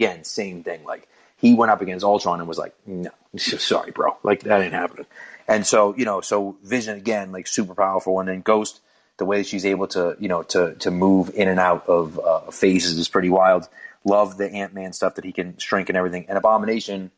again, same thing. Like, he went up against Ultron and was like, no, sorry, bro. Like, that ain't happening. And so, so Vision, again, like, super powerful. And then Ghost, the way she's able to, to move in and out of phases is pretty wild. Love the Ant-Man stuff that he can shrink and everything. And Abomination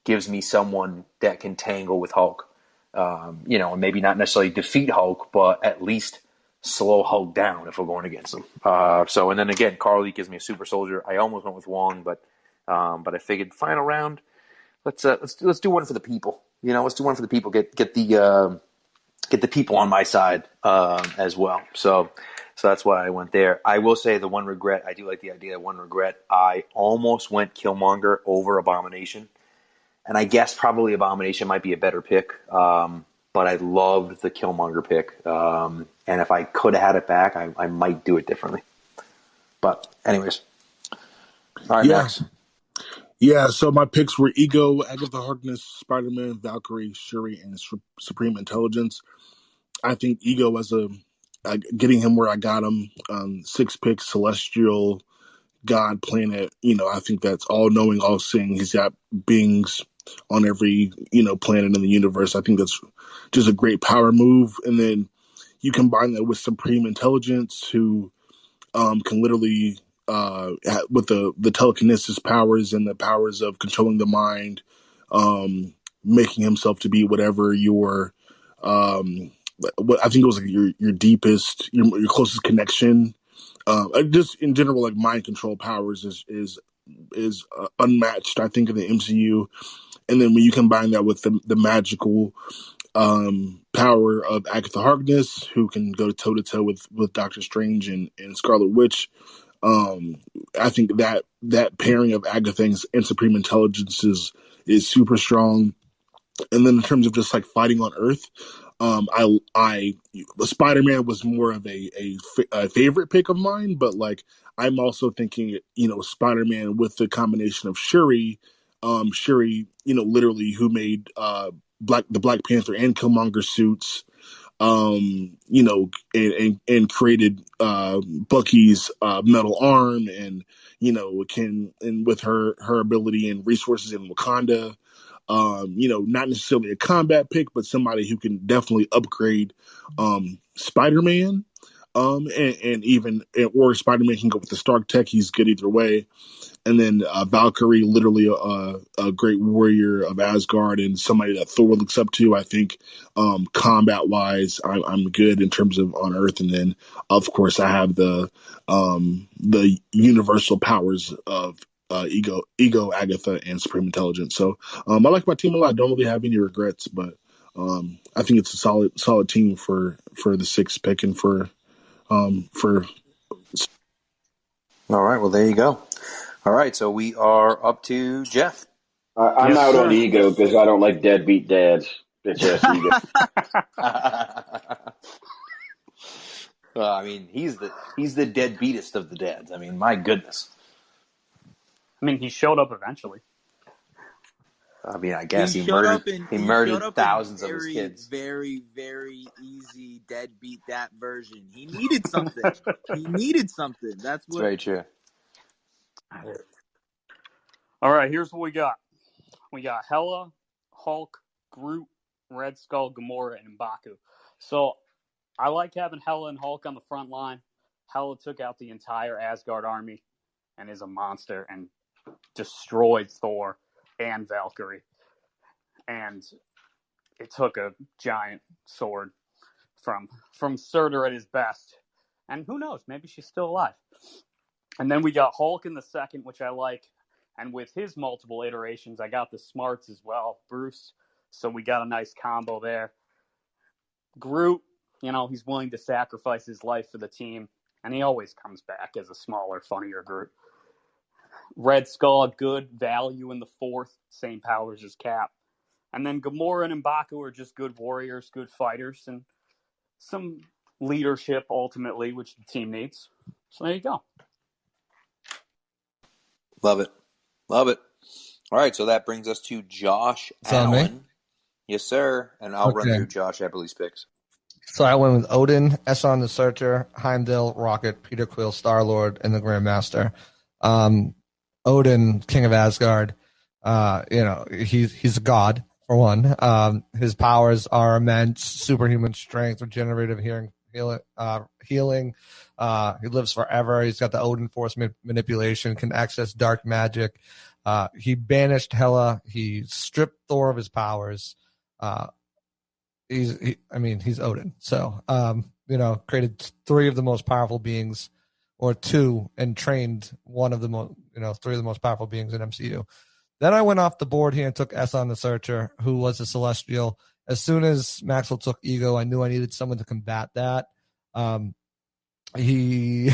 gives me someone that can tangle with Hulk. And maybe not necessarily defeat Hulk, but at least slow Hulk down if we're going against him. And then again, Carly gives me a super soldier. I almost went with Wong, but I figured final round, let's do one for the people. Let's do one for the people. Get the people on my side as well. So that's why I went there. I will say the one regret. I do like the idea of one regret. I almost went Killmonger over Abomination. And I guess probably Abomination might be a better pick, but I loved the Killmonger pick. And if I could have had it back, I might do it differently. But anyways. All right, Max. Yeah, so my picks were Ego, Agatha Harkness, Spider-Man, Valkyrie, Shuri, and Supreme Intelligence. I think Ego as getting him where I got him, 6 picks, Celestial, God, planet, I think that's all-knowing, all-seeing. He's got beings on every, planet in the universe. I think that's just a great power move. And then you combine that with Supreme Intelligence, who can literally, with the telekinesis powers and the powers of controlling the mind, making himself to be whatever your, what I think it was like your deepest, your closest connection. Just in general, like mind control powers is unmatched, I think, in the MCU. And then when you combine that with the magical power of Agatha Harkness, who can go toe to toe with Doctor Strange and Scarlet Witch, I think that pairing of Agatha and Supreme Intelligence is super strong. And then in terms of just like fighting on Earth, Spider-Man was more of a favorite pick of mine, but like I'm also thinking, Spider-Man with the combination of Shuri, literally who made the Black Panther and Killmonger suits, and created Bucky's metal arm, and and with her ability and resources in Wakanda. Not necessarily a combat pick, but somebody who can definitely upgrade Spider-Man. Or Spider-Man can go with the Stark tech. He's good either way. And then Valkyrie, literally a great warrior of Asgard and somebody that Thor looks up to. I think combat-wise, I'm good in terms of on Earth. And then, of course, I have the universal powers of Ego, Agatha, and Supreme Intelligence. So I like my team a lot. I don't really have any regrets, but I think it's a solid team for the 6th pick and for. All right. Well, there you go. All right. So we are up to Jeff. I'm out on Ego because I don't like deadbeat dads. Bitch ass Ego. Well, I mean, he's the deadbeatest of the dads. I mean, my goodness. I mean, he showed up eventually. I mean, I guess he murdered thousands of his kids. Very, very easy deadbeat that version. He needed something. That's very true. All right, here's what we got. We got Hela, Hulk, Groot, Red Skull, Gamora, and M'Baku. So I like having Hela and Hulk on the front line. Hela took out the entire Asgard army and is a monster and destroyed Thor and Valkyrie. And it took a giant sword from Surtur at his best. And who knows, maybe she's still alive. And then we got Hulk in the second, which I like. And with his multiple iterations, I got the smarts as well, Bruce. So we got a nice combo there. Groot, he's willing to sacrifice his life for the team. And he always comes back as a smaller, funnier Groot. Red Skull, good value in the 4th, same powers as Cap. And then Gamora and M'Baku are just good warriors, good fighters, and some leadership ultimately, which the team needs. So there you go. Love it. All right, so that brings us to Josh Allen. Yes, sir. And I'll run through Josh Eppley's picks. So I went with Odin, Esson the Searcher, Heimdall, Rocket, Peter Quill, Star-Lord, and the Grandmaster. Odin, King of Asgard, he's a god for one. His powers are immense: superhuman strength, regenerative healing. He lives forever. He's got the Odin force manipulation, can access dark magic. He banished Hela. He stripped Thor of his powers. He's Odin. So, created three of the most powerful beings, or two, and trained one of the three of the most powerful beings in MCU. Then I went off the board here and took Esson the Searcher, who was a Celestial. As soon as Maxwell took Ego, I knew I needed someone to combat that. He's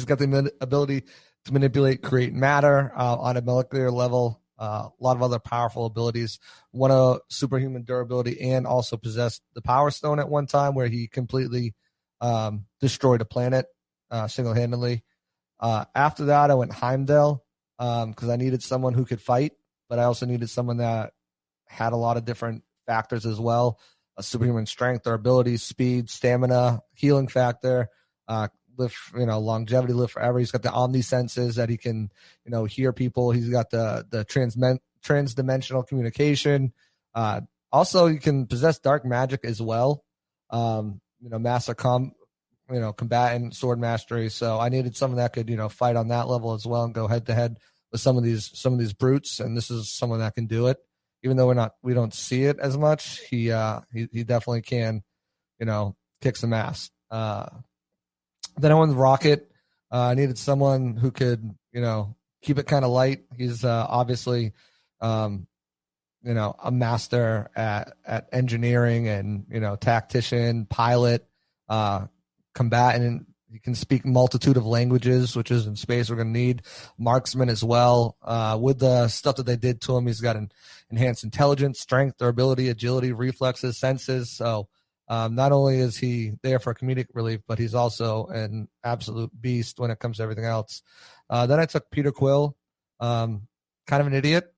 got the ability to manipulate, create matter on a molecular level. A lot of other powerful abilities. Won a superhuman durability and also possessed the Power Stone at one time, where he completely destroyed a planet single-handedly. After that, I went Heimdall because I needed someone who could fight, but I also needed someone that had a lot of different factors as well. A superhuman strength, durability, speed, stamina, healing factor, longevity, live forever. He's got the omni senses that he can, hear people. He's got the transdimensional communication. Also, you can possess dark magic as well. Master combatant, sword mastery. So I needed someone that could, fight on that level as well and go head to head with some of these brutes. And this is someone that can do it, even though we don't see it as much. He definitely can, kick some ass. Then I went with Rocket. I needed someone who could, keep it kind of light. He's obviously, a master at engineering and, tactician, pilot, combatant. He can speak multitude of languages, which is in space we're going to need. Marksman as well. With the stuff that they did to him, he's got an enhanced intelligence, strength, durability, agility, reflexes, senses. So not only is he there for comedic relief, but he's also an absolute beast when it comes to everything else. Then I took Peter Quill, kind of an idiot,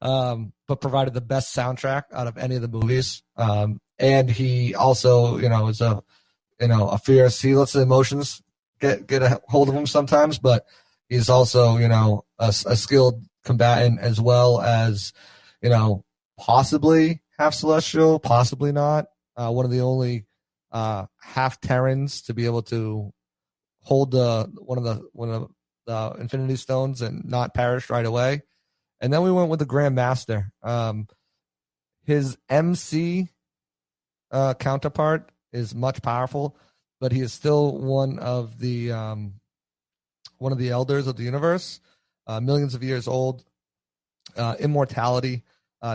but provided the best soundtrack out of any of the movies. And he also, is a fierce. He lets the emotions get a hold of him sometimes, but he's also, a skilled combatant as well as, possibly half celestial, possibly not. One of the only half Terrans to be able to hold one of the Infinity Stones and not perish right away. And then we went with the Grand Master. His MC counterpart is much powerful, but he is still one of the elders of the universe, millions of years old. Immortality,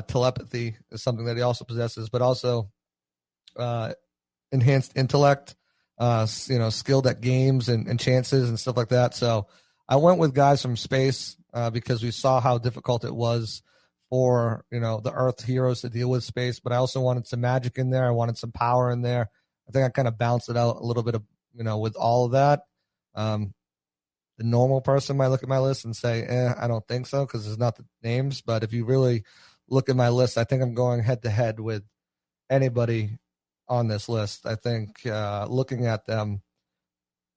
telepathy is something that he also possesses, but also enhanced intellect, skilled at games and chances and stuff like that. So I went with guys from space because we saw how difficult it was for the Earth heroes to deal with space. But I also wanted some magic in there. I wanted some power in there. I think I kind of balanced it out a little bit of with all of that. The normal person might look at my list and say, I don't think so because it's not the names. But if you really look at my list, I think I'm going head to head with anybody on this list. I think looking at them,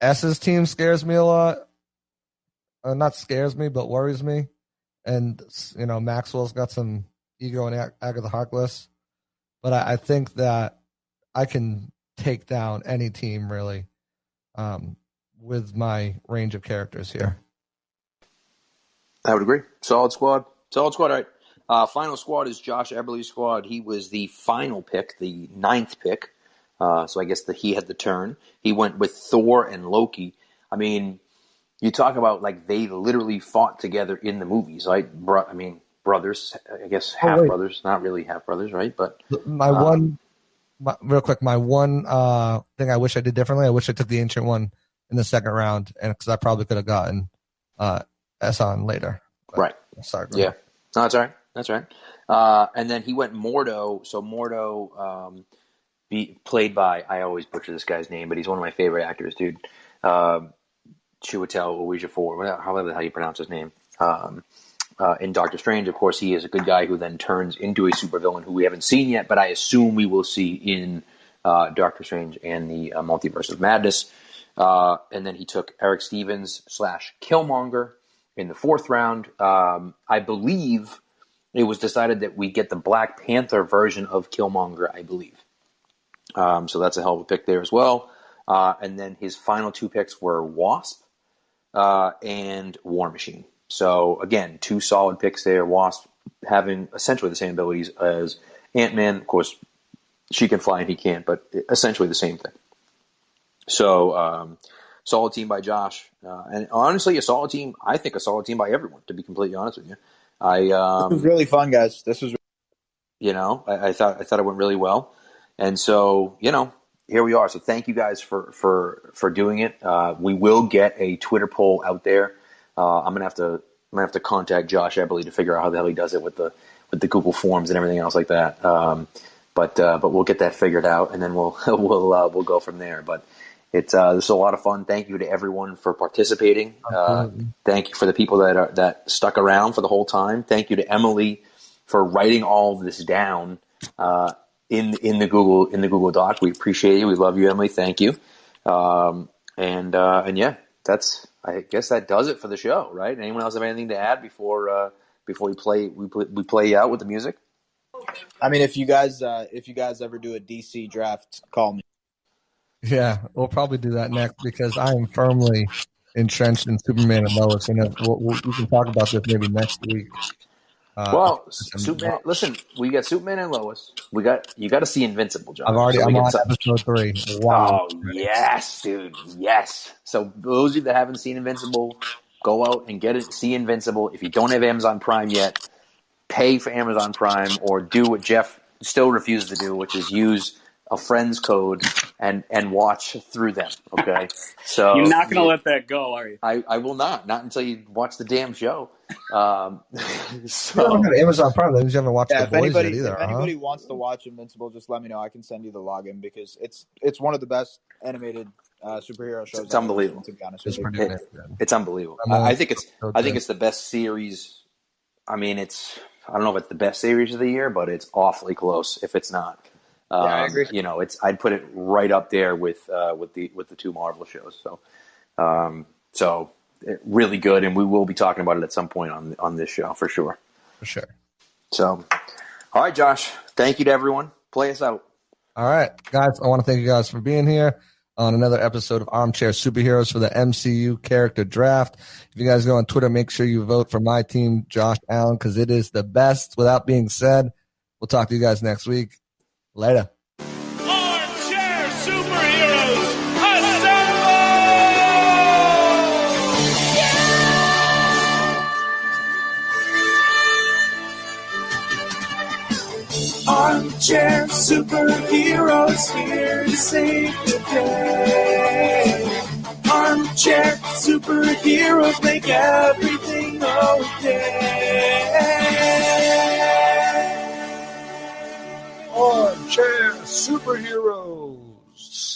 S's team scares me a lot. Not scares me, but worries me. And Maxwell's got some ego and Agatha Harkness, but I think that I can take down any team really with my range of characters here. I would agree. Solid squad. All right. Final squad is Josh Eberly's squad. He was the final pick, the 9th pick. So I guess that he had the turn. He went with Thor and Loki. I mean, you talk about like they literally fought together in the movies, right? Brothers. I guess half brothers, not really half brothers, right? But real quick, my one thing I wish I did differently. I wish I took the Ancient One in the second round, and because I probably could have gotten Esson later. But, right. Sorry. Yeah. No, that's right. And then he went Mordo. So Mordo, played by, I always butcher this guy's name, but he's one of my favorite actors, dude. Chiwetel Ejiofor, however the hell you pronounce his name. In Doctor Strange, of course, he is a good guy who then turns into a supervillain who we haven't seen yet, but I assume we will see in Doctor Strange and the Multiverse of Madness. And then he took Eric Stevens / Killmonger, in the 4th round. I believe it was decided that we get the Black Panther version of Killmonger, I believe. So that's a hell of a pick there as well. And then his final 2 picks were Wasp and War Machine. So, again, 2 solid picks there. Wasp having essentially the same abilities as Ant-Man. Of course, she can fly and he can't, but essentially the same thing. So, solid team by Josh. And honestly, a solid team, I think a solid team by everyone, to be completely honest with you. This was really fun, guys. This was, I thought it went really well. And so, here we are. So thank you guys for doing it. We will get a Twitter poll out there. I'm gonna have to contact Josh Eberly to figure out how the hell he does it with the Google Forms and everything else like that. But we'll get that figured out, and then we'll go from there. But this is a lot of fun. Thank you to everyone for participating. Thank you for the people that stuck around for the whole time. Thank you to Emily for writing all of this down in the Google Doc. We appreciate you. We love you, Emily. Thank you. And yeah, I guess that does it for the show, right? Anyone else have anything to add before we play out with the music? I mean, if you guys ever do a DC draft, call me. Yeah, we'll probably do that next because I am firmly entrenched in Superman and Lois, and we can talk about this maybe next week. Superman. Listen, we got Superman and Lois. You got to see Invincible, John. I'm on episode 3. Wow. Oh yes, dude, yes. So those of you that haven't seen Invincible, go out and get it. See Invincible. If you don't have Amazon Prime yet, pay for Amazon Prime or do what Jeff still refuses to do, which is use a friend's code and watch through them. Okay, so you're not going to let that go, are you? I will not until you watch the damn show. So you don't have Amazon Prime. That means you haven't watched The Boys yet either. If anybody wants to watch Invincible, just let me know. I can send you the login because it's one of the best animated superhero shows. It's unbelievable. To be honest, it's unbelievable. I think it's the best series. I mean, I don't know if it's the best series of the year, but it's awfully close if it's not. I agree. I'd put it right up there with the 2 Marvel shows. So really good, and we will be talking about it at some point on this show for sure. For sure. So, all right, Josh. Thank you to everyone. Play us out. All right, guys. I want to thank you guys for being here on another episode of Armchair Superheroes for the MCU Character Draft. If you guys go on Twitter, make sure you vote for my team, Josh Allen, because it is the best. Without being said, we'll talk to you guys next week. Later. Armchair Superheroes, assemble! Armchair Superheroes here to save the day. Armchair Superheroes make everything okay. Armchair Superheroes.